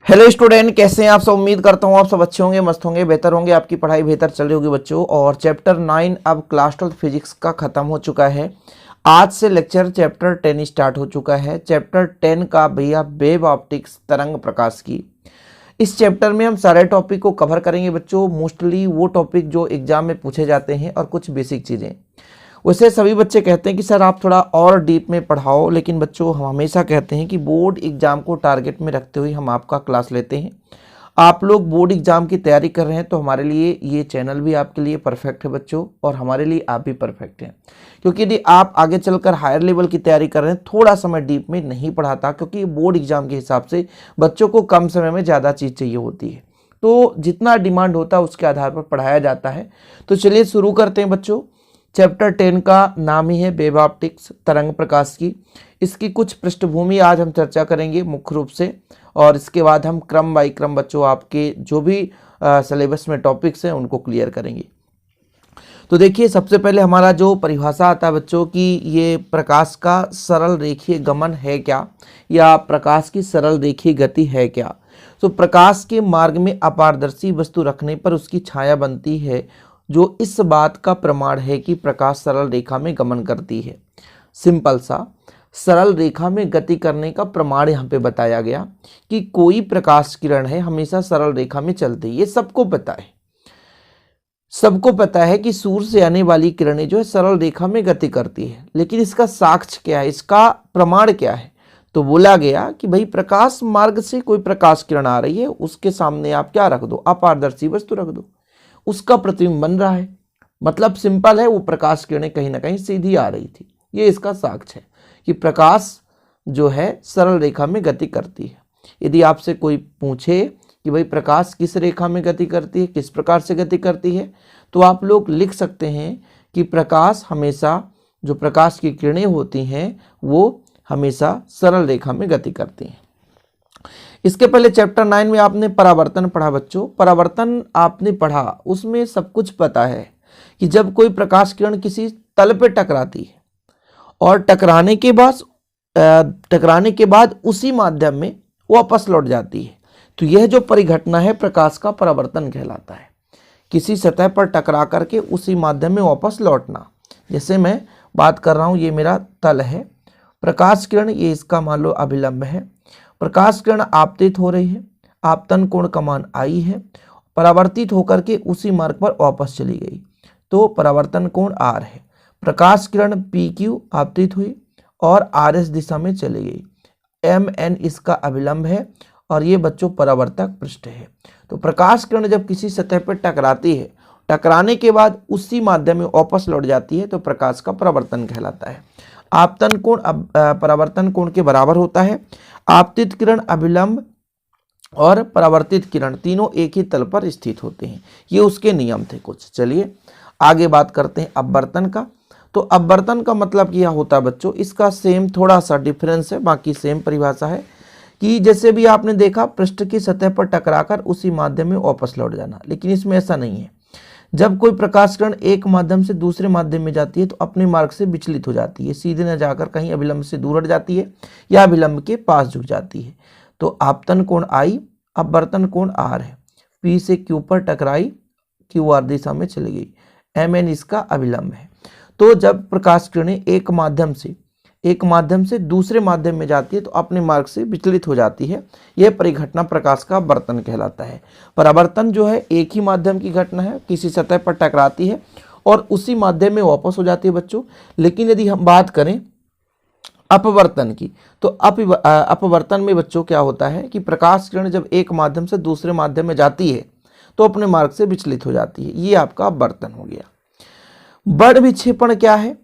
Hello student, कैसे हैं आप सब। उम्मीद करता हूँ आप सब अच्छे होंगे, मस्त होंगे, बेहतर होंगे, आपकी पढ़ाई बेहतर चल रही होगी बच्चों। और चैप्टर 9 अब क्लास 12 फिजिक्स का ख़त्म हो चुका है। आज से लेक्चर चैप्टर 10 स्टार्ट हो चुका है। चैप्टर 10 का भैया वेव ऑप्टिक्स, तरंग प्रकाश की। इस चैप्टर में हम सारे टॉपिक को कवर करेंगे बच्चों। मोस्टली वो टॉपिक जो एग्जाम में पूछे जाते हैं और कुछ बेसिक चीज़ें। वैसे सभी बच्चे कहते हैं कि सर आप थोड़ा और डीप में पढ़ाओ, लेकिन बच्चों हम हमेशा कहते हैं कि बोर्ड एग्जाम को टारगेट में रखते हुए हम आपका क्लास लेते हैं। आप लोग बोर्ड एग्जाम की तैयारी कर रहे हैं तो हमारे लिए ये चैनल भी आपके लिए परफेक्ट है बच्चों, और हमारे लिए आप भी परफेक्ट हैं। क्योंकि यदि आप आगे चलकर हायर लेवल की तैयारी कर रहे हैं, थोड़ा समय डीप में नहीं पढ़ाता, क्योंकि बोर्ड एग्जाम के हिसाब से बच्चों को कम समय में ज़्यादा चीज़ चाहिए होती है, तो जितना डिमांड होता है उसके आधार पर पढ़ाया जाता है। तो चलिए शुरू करते हैं बच्चों। चैप्टर 10 का नाम ही है वेव ऑप्टिक्स, तरंग प्रकाश की। इसकी कुछ पृष्ठभूमि आज हम चर्चा करेंगे मुख्य रूप से, और इसके बाद हम क्रम बाई क्रम बच्चों आपके जो भी सिलेबस में टॉपिक्स हैं उनको क्लियर करेंगे। तो देखिए, सबसे पहले हमारा जो परिभाषा आता है बच्चों की, ये प्रकाश का सरल रेखीय गमन है क्या, या प्रकाश की सरल रेखीय गति है क्या। तो प्रकाश के मार्ग में अपारदर्शी वस्तु रखने पर उसकी छाया बनती है, जो इस बात का प्रमाण है कि प्रकाश सरल रेखा में गमन करती है। सिंपल सा सरल रेखा में गति करने का प्रमाण यहाँ पे बताया गया कि कोई प्रकाश किरण है हमेशा सरल रेखा में चलती है। ये सबको पता है, सबको पता है कि सूर्य से आने वाली किरणें जो है सरल रेखा में गति करती है, लेकिन इसका साक्ष्य क्या है, इसका प्रमाण क्या है। तो बोला गया कि भाई प्रकाश मार्ग से कोई प्रकाश किरण आ रही है, उसके सामने आप क्या रख दो, अपारदर्शी वस्तु रख दो, उसका प्रतिबिंब बन रहा है। मतलब सिंपल है, वो प्रकाश किरणें कहीं ना कहीं सीधी आ रही थी। ये इसका साक्ष्य है कि प्रकाश जो है सरल रेखा में गति करती है। यदि आपसे कोई पूछे कि भाई प्रकाश किस रेखा में गति करती है, किस प्रकार से गति करती है, तो आप लोग लिख सकते हैं कि प्रकाश हमेशा, जो प्रकाश की किरणें होती हैं वो हमेशा सरल रेखा में गति करती हैं। इसके पहले चैप्टर 9 में आपने परावर्तन पढ़ा बच्चों। परावर्तन आपने पढ़ा, उसमें सब कुछ पता है कि जब कोई प्रकाश किरण किसी तल पे टकराती है और टकराने के बाद उसी माध्यम में वापस लौट जाती है, तो यह जो परिघटना है प्रकाश का परावर्तन कहलाता है। किसी सतह पर टकरा करके उसी माध्यम में वापस लौटना। जैसे मैं बात कर रहा हूँ, ये मेरा तल है, प्रकाश किरण ये इसका मान लो अभिलंब है, प्रकाश किरण आपतित हो रही है, आपतन कोण का मान आई है, परावर्तित होकर के उसी मार्ग पर वापस चली गई, तो परावर्तन कोण आर है। प्रकाश किरण PQ आपतित हुई और RS दिशा में चली गई, MN इसका अभिलंब है, और ये बच्चों परावर्तक पृष्ठ है। तो प्रकाश किरण जब किसी सतह पर टकराती है, टकराने के बाद उसी माध्यम में वापस लौट जाती है, तो प्रकाश का परावर्तन कहलाता है। आपतन कोण परावर्तन कोण के बराबर होता है। आपतित किरण, अभिलंब और परावर्तित किरण तीनों एक ही तल पर स्थित होते हैं। ये उसके नियम थे कुछ। चलिए आगे बात करते हैं अपवर्तन का। तो अपवर्तन का मतलब क्या होता है बच्चों, इसका सेम थोड़ा सा डिफरेंस है, बाकी सेम परिभाषा है कि जैसे भी आपने देखा पृष्ठ की सतह पर टकराकर उसी माध्यम में वापस लौट जाना, लेकिन इसमें ऐसा नहीं है। जब कोई प्रकाश किरण एक माध्यम से दूसरे माध्यम में जाती है तो अपने मार्ग से विचलित हो जाती है, सीधे न जाकर कहीं अभिलंब से दूर हट जाती है या अभिलंब के पास झुक जाती है। तो आपतन कोण I, अपवर्तन कोण R है। P से Q पर टकराई, QR दिशा में चली गई, MN इसका अभिलंब है। तो जब प्रकाश किरणें एक माध्यम से दूसरे माध्यम में जाती है तो अपने मार्ग से विचलित हो जाती है। यह परिघटना प्रकाश का अपवर्तन कहलाता है। परावर्तन जो है एक ही माध्यम की घटना है, किसी सतह पर टकराती है और उसी माध्यम में वापस हो जाती है बच्चों। लेकिन यदि हम बात करें अपवर्तन की, तो अपवर्तन में बच्चों क्या होता है कि प्रकाश किरण जब एक माध्यम से दूसरे माध्यम में जाती है तो अपने मार्ग से विचलित हो जाती है। ये आपका अपवर्तन हो गया। बड़ विक्षेपण क्या है,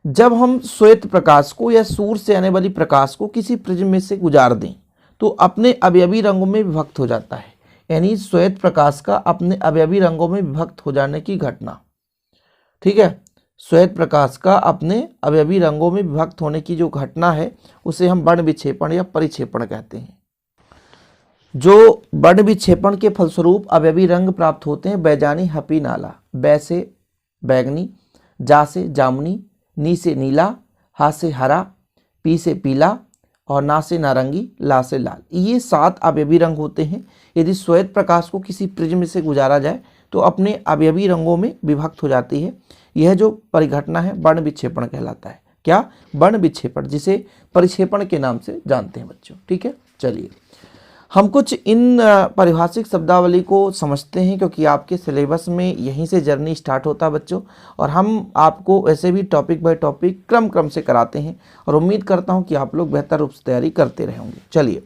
जब हम श्वेत प्रकाश को या सूर्य से आने वाली प्रकाश को किसी प्रिज्म में से गुजार दें तो अपने अवयवी रंगों में विभक्त हो जाता है। यानी श्वेत प्रकाश का अपने अवयवी रंगों में विभक्त हो जाने की घटना, ठीक है। श्वेत प्रकाश का अपने अवयवी रंगों में विभक्त होने की जो घटना है उसे हम वर्ण विक्षेपण या परिक्षेपण कहते हैं। जो वर्ण विक्षेपण के फलस्वरूप अवयवी रंग प्राप्त होते हैं, बैजानी हपी नाला, बै से बैगनी, जा से जामुनी, नी से नीला, हा से हरा, पी से पीला, और ना से नारंगी, ला से लाल। ये 7 अवयवी रंग होते हैं। यदि श्वेत प्रकाश को किसी प्रिज्म से गुजारा जाए तो अपने अवयवी रंगों में विभक्त हो जाती है। यह जो परिघटना है वर्ण विक्षेपण कहलाता है। क्या? वर्ण विक्षेपण, जिसे परिक्षेपण के नाम से जानते हैं बच्चों। ठीक है, चलिए हम कुछ इन पारिभाषिक शब्दावली को समझते हैं, क्योंकि आपके सिलेबस में यहीं से जर्नी स्टार्ट होता है बच्चों, और हम आपको ऐसे भी टॉपिक बाय टॉपिक क्रम से कराते हैं, और उम्मीद करता हूं कि आप लोग बेहतर रूप से तैयारी करते रहेंगे। चलिए,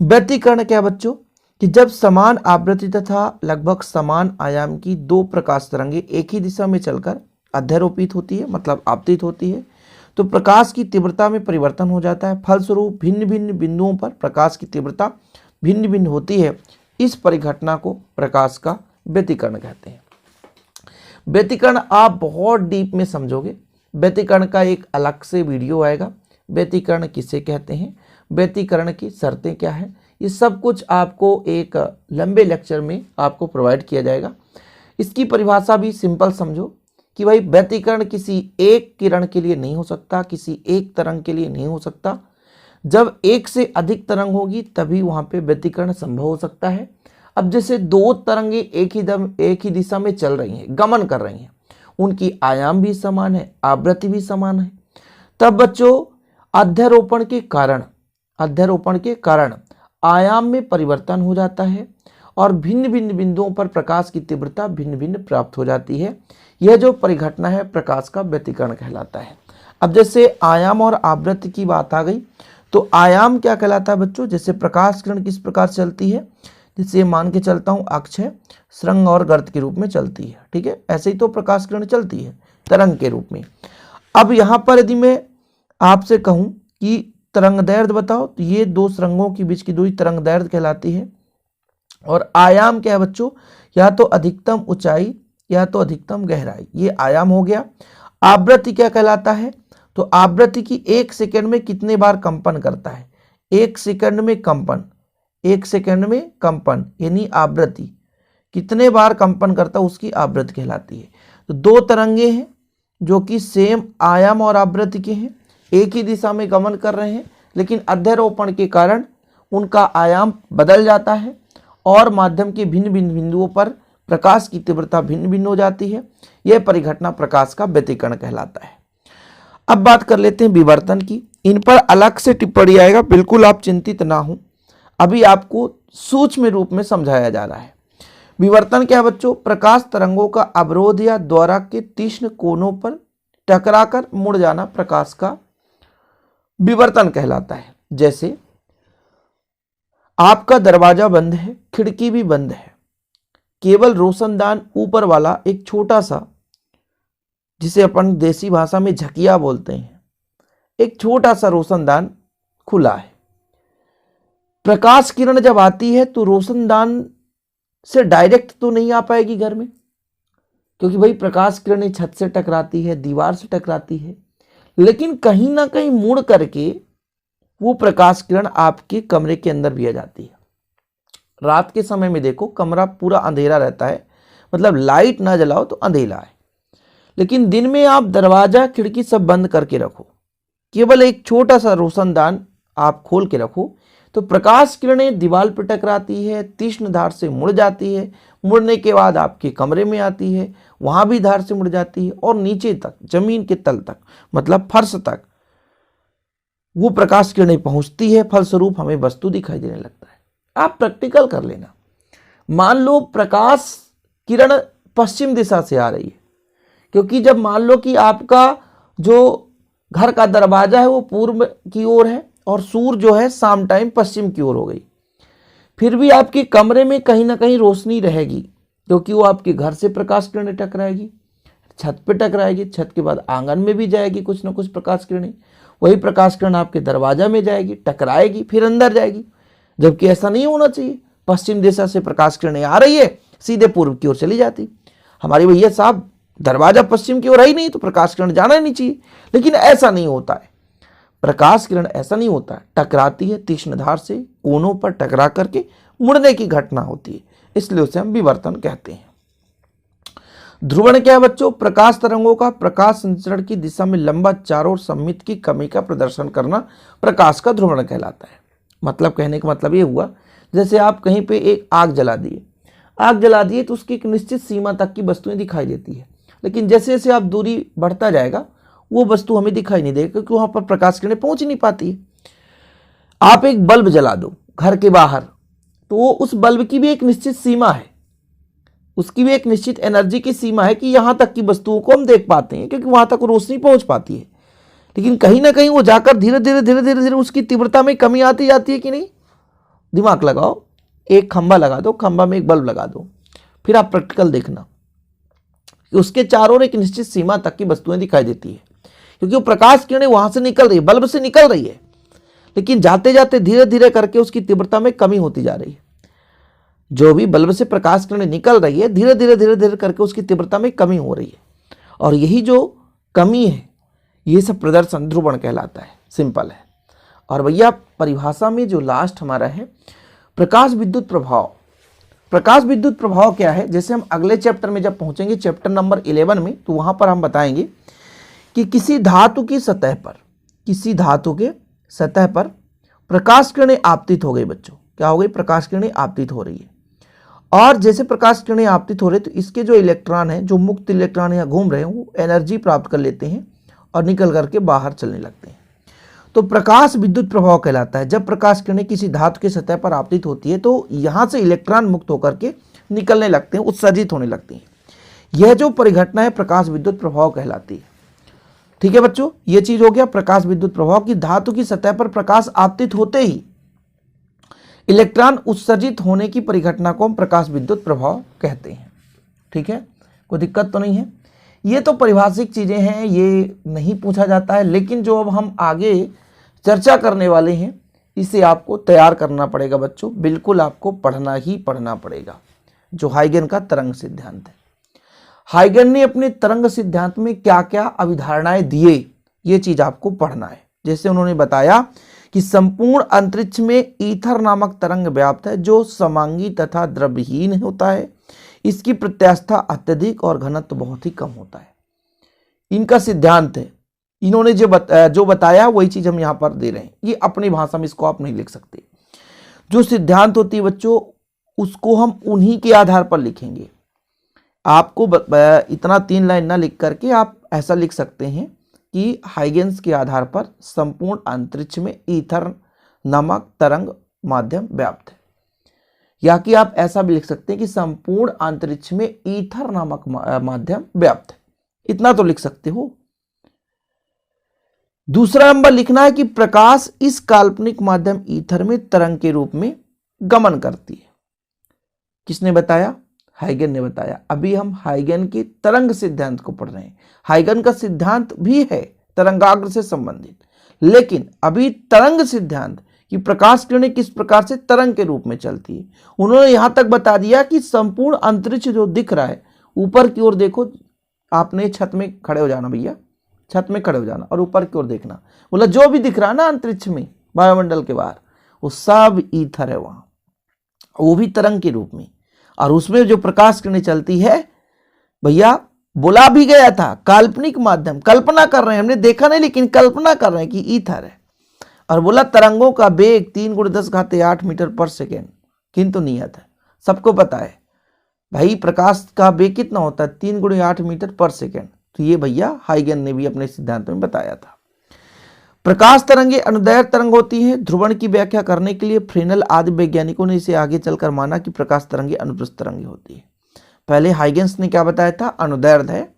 व्यतिकरण क्या बच्चों? कि जब समान आवृत्ति तथा लगभग समान आयाम की 2 प्रकाश तरंगें एक ही दिशा में चलकर अध्यारोपित होती है, मतलब आपतित होती है, तो प्रकाश की तीव्रता में परिवर्तन हो जाता है। फलस्वरूप भिन्न भिन्न बिंदुओं पर प्रकाश की तीव्रता भिन्न भिन्न होती है। इस परिघटना को प्रकाश का व्यतिकरण कहते हैं। व्यतिकरण आप बहुत डीप में समझोगे। व्यतिकरण का एक अलग से वीडियो आएगा। व्यतिकरण किसे कहते हैं, व्यतिकरण की शर्तें क्या है, ये सब कुछ आपको एक लंबे लेक्चर में आपको प्रोवाइड किया जाएगा। इसकी परिभाषा भी सिंपल समझो कि भाई व्यतिकरण किसी एक किरण के लिए नहीं हो सकता, किसी एक तरंग के लिए नहीं हो सकता। जब एक से अधिक तरंग होगी तभी वहां पे व्यतिकरण संभव हो सकता है। अब जैसे 2 तरंगे एक ही दिशा में चल रही हैं, गमन कर रही हैं, उनकी आयाम भी समान है, आवृत्ति भी समान है, तब बच्चों अध्यारोपण के कारण आयाम में परिवर्तन हो जाता है और भिन्न भिन्न बिंदुओं पर प्रकाश की तीव्रता भिन्न भिन्न प्राप्त हो जाती है। यह जो परिघटना है प्रकाश का व्यतिकरण कहलाता है। अब जैसे आयाम और आवृत्ति की बात आ गई, तो आयाम क्या कहलाता है बच्चों? जैसे प्रकाश किरण किस प्रकार चलती है, जिसे मान के चलता हूं अक्ष है, श्रृंग और गर्त के रूप में चलती है। ठीक है, ऐसे ही तो प्रकाश किरण चलती है तरंग के रूप में। अब यहां पर यदि मैं आपसे कहूं कि तरंग दैर्ध्य बताओ, तो ये 2 श्रृंगों के बीच की दूरी तरंग दैर्ध्य कहलाती है। और आयाम क्या है बच्चों? या तो अधिकतम ऊंचाई या तो अधिकतम गहराई, ये आयाम हो गया। आवृत्ति क्या कहलाता है? तो आवृत्ति की 1 सेकंड में कितने बार कंपन करता है, 1 सेकंड में कंपन, 1 सेकंड में कंपन यानी आवृत्ति कितने बार कंपन करता है, उसकी आवृत्ति कहलाती है। तो 2 तरंगे हैं जो कि सेम आयाम और आवृत्ति के हैं, एक ही दिशा में गमन कर रहे हैं, लेकिन अध्यारोपण के कारण उनका आयाम बदल जाता है और माध्यम के भिन्न भिन्न बिंदुओं पर प्रकाश की तीव्रता भिन्न भिन्न हो जाती है। यह परिघटना प्रकाश का व्यतिकरण कहलाता है। अब बात कर लेते हैं विवर्तन की। इन पर अलग से टिप्पणी आएगा, बिल्कुल आप चिंतित ना हो, अभी आपको सूक्ष्म रूप में समझाया जा रहा है। विवर्तन क्या बच्चों? प्रकाश तरंगों का अवरोध या द्वारा के तीक्ष्ण कोनों पर टकराकर मुड़ जाना प्रकाश का विवर्तन कहलाता है। जैसे आपका दरवाजा बंद है, खिड़की भी बंद है, केवल रोशनदान ऊपर वाला एक छोटा सा, जिसे अपन देसी भाषा में झकिया बोलते हैं, एक छोटा सा रोशनदान खुला है। प्रकाश किरण जब आती है तो रोशनदान से डायरेक्ट तो नहीं आ पाएगी घर में, क्योंकि भाई प्रकाश किरणें छत से टकराती है, दीवार से टकराती है, लेकिन कहीं ना कहीं मुड़ करके वो प्रकाश किरण आपके कमरे के अंदर भी आ जाती है। रात के समय में देखो कमरा पूरा अंधेरा रहता है, मतलब लाइट ना जलाओ तो अंधेरा है, लेकिन दिन में आप दरवाजा खिड़की सब बंद करके रखो, केवल एक छोटा सा रोशनदान आप खोल के रखो, तो प्रकाश किरणें दीवार पर टकराती है, तीक्ष्ण धार से मुड़ जाती है, मुड़ने के बाद आपके कमरे में आती है, वहां भी धार से मुड़ जाती है और नीचे तक, जमीन के तल तक, मतलब फर्श तक वो प्रकाश किरणें पहुंचती है। फलस्वरूप हमें वस्तु दिखाई देने लगता है। आप प्रैक्टिकल कर लेना। मान लो प्रकाश किरण पश्चिम दिशा से आ रही है, क्योंकि जब मान लो कि आपका जो घर का दरवाजा है वो पूर्व की ओर है और सूर्य जो है शाम टाइम पश्चिम की ओर हो गई, फिर भी आपके कमरे में कहीं ना कहीं रोशनी रहेगी, क्योंकि वो आपके घर से प्रकाश किरणें टकराएगी, छत पे टकराएगी, छत के बाद आंगन में भी जाएगी कुछ ना कुछ प्रकाश किरणें, वही प्रकाश किरण आपके दरवाजा में जाएगी, टकराएगी, फिर अंदर जाएगी, जबकि ऐसा नहीं होना चाहिए। पश्चिम दिशा से प्रकाश किरणें आ रही है, सीधे पूर्व की ओर चली जाती। हमारी भैया साहब दरवाजा पश्चिम की ओर ही नहीं, तो प्रकाश किरण जाना ही नहीं चाहिए, लेकिन ऐसा नहीं होता है। प्रकाश किरण ऐसा नहीं होता है, टकराती है तीक्ष्ण धार से, कोनों पर टकरा करके मुड़ने की घटना होती है, इसलिए उसे हम विवर्तन कहते हैं। ध्रुवण क्या है बच्चों? प्रकाश तरंगों का प्रकाश संचरण की दिशा में लंबा चारों ओर सममित की कमी का प्रदर्शन करना प्रकाश का ध्रुवण कहलाता है। मतलब कहने का मतलब ये हुआ, जैसे आप कहीं पे एक आग जला दिए तो उसकी एक निश्चित सीमा तक की वस्तुएं दिखाई देती है, लेकिन जैसे जैसे आप दूरी बढ़ता जाएगा वो वस्तु हमें दिखाई नहीं देगी, क्योंकि वहां पर प्रकाश किरणें पहुंच ही नहीं पाती है। आप एक बल्ब जला दो घर के बाहर, तो उस बल्ब की भी एक निश्चित सीमा है, उसकी भी एक निश्चित एनर्जी की सीमा है कि यहां तक की वस्तुओं को हम देख पाते हैं, क्योंकि वहां तक रोशनी पहुंच पाती है। लेकिन कहीं ना कहीं वो जाकर धीरे धीरे धीरे धीरे धीरे उसकी तीव्रता में कमी आती जाती है कि नहीं? दिमाग लगाओ, एक खंभा लगा दो, खंभा में एक बल्ब लगा दो, फिर आप प्रैक्टिकल देखना कि उसके चारों ओर एक निश्चित सीमा तक की वस्तुएं दिखाई देती है, क्योंकि वो प्रकाश किरणें वहां से निकल रही है, बल्ब से निकल रही है, लेकिन जाते जाते धीरे धीरे करके उसकी तीव्रता में कमी होती जा रही है। जो भी बल्ब से प्रकाश किरणें निकल रही है, धीरे धीरे धीरे धीरे करके उसकी तीव्रता में कमी हो रही है, और यही जो कमी है ये सब प्रदर्शन ध्रुवण कहलाता है। सिंपल है। और भैया परिभाषा में जो लास्ट हमारा है प्रकाश विद्युत प्रभाव। प्रकाश विद्युत प्रभाव क्या है? जैसे हम अगले चैप्टर में जब पहुंचेंगे, चैप्टर नंबर 11 में, तो वहां पर हम बताएंगे कि किसी धातु की सतह पर प्रकाश किरणें आपतित हो गई। बच्चों क्या हो गई? प्रकाश किरणें आपतित हो रही है, और जैसे प्रकाश किरणें आपतित हो रही है तो इसके जो इलेक्ट्रॉन हैं, जो मुक्त इलेक्ट्रॉन यहाँ घूम रहे हैं, वो एनर्जी प्राप्त कर लेते हैं और निकल करके बाहर चलने लगते हैं। तो प्रकाश विद्युत प्रभाव कहलाता है। जब प्रकाश किरणें किसी धातु की सतह पर आपतित होती है तो यहाँ से इलेक्ट्रॉन मुक्त होकर के निकलने लगते हैं, उत्सर्जित होने लगते हैं। यह जो परिघटना है प्रकाश विद्युत प्रभाव कहलाती है। ठीक है बच्चों, ये चीज हो गया प्रकाश विद्युत प्रभाव की धातु की सतह पर प्रकाश आपतित होते ही इलेक्ट्रॉन उत्सर्जित होने की परिघटना को हम प्रकाश विद्युत प्रभाव कहते हैं। ठीक है, कोई दिक्कत तो नहीं है? ये तो परिभाषिक चीजें हैं, ये नहीं पूछा जाता है, लेकिन जो अब हम आगे चर्चा करने वाले हैं इसे आपको तैयार करना पड़ेगा बच्चों, बिल्कुल आपको पढ़ना ही पढ़ना पड़ेगा। जो हाइगन का तरंग सिद्धांत है, हाइगन ने अपने तरंग सिद्धांत में क्या क्या अभिधारणाएं दिए, ये चीज आपको पढ़ना है। जैसे उन्होंने बताया कि संपूर्ण अंतरिक्ष में ईथर नामक तरंग व्याप्त है जो समांगी तथा द्रव्यहीन होता है। इसकी प्रत्यास्थता अत्यधिक और घनत्व बहुत ही कम होता है। इनका सिद्धांत है। इन्होंने जो बताया वही चीज हम यहां पर दे रहे हैं। ये अपनी भाषा में इसको आप नहीं लिख सकते। जो सिद्धांत होती है बच्चों उसको हम उन्हीं के आधार पर लिखेंगे। आपको इतना 3 लाइन ना लिख करके आप ऐसा लिख सकते हैं कि हाइगेन्स के आधार पर संपूर्ण अंतरिक्ष में ईथर नामक तरंग माध्यम व्याप्त है, या कि आप ऐसा भी लिख सकते हैं कि संपूर्ण अंतरिक्ष में ईथर नामक माध्यम व्याप्त है। इतना तो लिख सकते हो। दूसरा नंबर लिखना है कि प्रकाश इस काल्पनिक माध्यम ईथर में तरंग के रूप में गमन करती है। किसने बताया? हाइगन ने बताया। अभी हम हाइगन के तरंग सिद्धांत को पढ़ रहे हैं। हाइगन का सिद्धांत भी है तरंगाग्र से संबंधित, लेकिन अभी तरंग सिद्धांत कि प्रकाश किरणें किस प्रकार से तरंग के रूप में चलती है, उन्होंने यहां तक बता दिया कि संपूर्ण अंतरिक्ष जो दिख रहा है, ऊपर की ओर देखो, आपने छत में खड़े हो जाना भैया, छत में खड़े हो जाना और ऊपर की ओर देखना। बोला जो भी दिख रहा है ना अंतरिक्ष में, वायुमंडल के बाहर, वो सब ईथर है वहां, वो भी तरंग के रूप में। और उसमें जो प्रकाश किरणें चलती है भैया, बोला भी गया था काल्पनिक माध्यम, कल्पना कर रहे हैं, हमने देखा नहीं लेकिन कल्पना कर रहे हैं कि ईथर है। और बोला तरंगों का वेग 3 × 10⁸ मीटर पर सेकेंड, किंतु नियत है। सबको पता है भाई प्रकाश का वेग कितना होता है, 3 × 8 मीटर पर सेकेंड। तो ये भैया हाइगन ने भी अपने सिद्धांत में बताया था। प्रकाश तरंगे अनुदैर्घ्य तरंग होती हैं। ध्रुवण की व्याख्या करने के लिए फ्रेनल आदि वैज्ञानिकों ने इसे आगे चलकर माना कि प्रकाश तरंगे अनुप्रस्थ तरंगे होती है। पहले हाइगेन्स ने क्या बताया था? अनुदैर्घ्य है,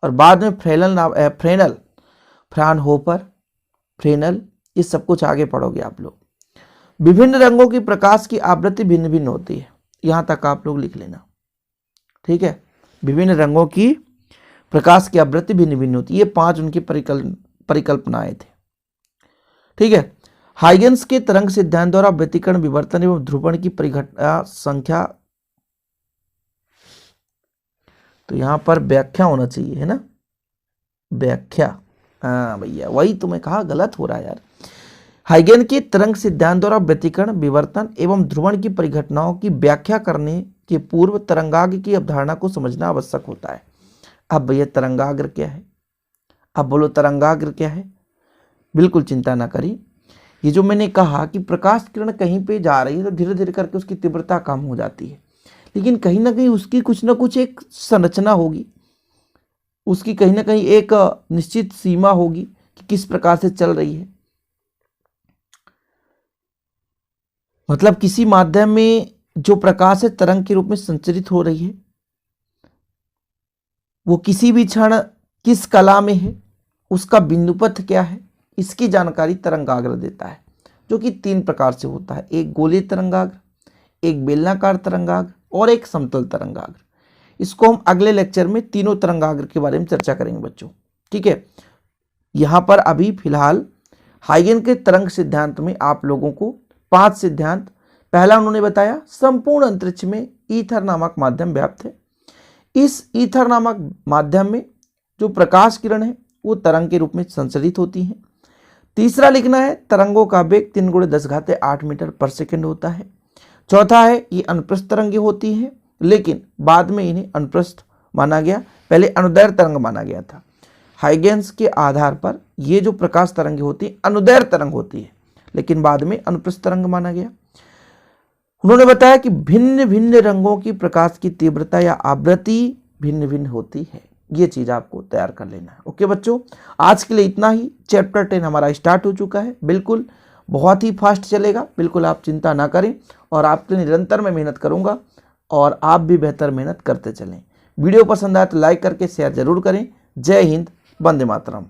और बाद में फ्रेनल, फ्राउनहोफर, फ्रेनल, ये सब कुछ आगे पढ़ोगे आप लोग। विभिन्न रंगों की प्रकाश की आवृत्ति भिन्न भिन्न होती है, यहां तक आप लोग लिख लेना। ठीक है, विभिन्न रंगों की प्रकाश की आवृत्ति भिन्न भिन्न होती है। ये 5 उनकी परिकल्पनाएं थे। ठीक है, हाइगेन्स के तरंग सिद्धांत द्वारा व्यतिकरण, विवर्तन एवं ध्रुवण की परिघटना संख्या, तो यहां पर व्याख्या होना चाहिए, है ना, व्याख्या। हाँ भैया, वही तुम्हें कहा, गलत हो रहा है यार। हाइगेन के तरंग सिद्धांत द्वारा व्यतिकरण, विवर्तन एवं ध्रुवण की परिघटनाओं की व्याख्या करने के पूर्व तरंगाग्र की अवधारणा को समझना आवश्यक होता है। अब भैया तरंगाग्र क्या है? अब बोलो तरंगाग्र क्या है? बिल्कुल चिंता ना करिए, ये जो मैंने कहा कि प्रकाश किरण कहीं पे जा रही है तो धीरे धीरे करके उसकी तीव्रता कम हो जाती है, लेकिन कहीं ना कहीं उसकी कुछ ना कुछ एक संरचना होगी, उसकी कहीं ना कहीं एक निश्चित सीमा होगी कि किस प्रकार से चल रही है। मतलब किसी माध्यम में जो प्रकाश है तरंग के रूप में संचरित हो रही है, वो किसी भी क्षण किस कला में है, उसका बिंदुपथ क्या है, इसकी जानकारी तरंगाग्र देता है, जो कि 3 प्रकार से होता है, एक गोलीय तरंगाग्र, एक बेलनाकार तरंगाग्र और एक समतल तरंगाग्र। इसको हम अगले लेक्चर में तीनों तरंगाग्र के बारे में चर्चा करेंगे बच्चों, ठीक है। यहां पर अभी फिलहाल हाइगन के तरंग सिद्धांत में आप लोगों को 5 सिद्धांत, पहला उन्होंने बताया संपूर्ण अंतरिक्ष में ईथर नामक माध्यम व्याप्त है। इस ईथर नामक माध्यम में जो प्रकाश किरण है वो तरंग के रूप में संचरित होती हैं। तीसरा लिखना है तरंगों का वेग 3 × 10⁸ मीटर पर सेकंड होता है। चौथा है ये अनुप्रस्थ तरंगें होती हैं, लेकिन बाद में इन्हें अनुप्रस्थ माना गया, पहले अनुदैर्घ्य तरंग माना गया था। हाइगेंस के आधार पर ये जो प्रकाश तरंगें होती है अनुदैर्घ्य तरंग होती है, लेकिन बाद में अनुप्रस्थ तरंग माना गया। उन्होंने बताया कि भिन्न भिन्न रंगों की प्रकाश की तीव्रता या आवृत्ति भिन्न भिन्न होती है, ये चीज आपको तैयार कर लेना है। ओके बच्चों, आज के लिए इतना ही। चैप्टर 10 हमारा स्टार्ट हो चुका है, बिल्कुल बहुत ही फास्ट चलेगा, बिल्कुल आप चिंता ना करें, और आपके लिए निरंतर मैं मेहनत करूंगा और आप भी बेहतर मेहनत करते चलें। वीडियो पसंद आए तो लाइक करके शेयर जरूर करें। जय हिंद, वंदे मातरम।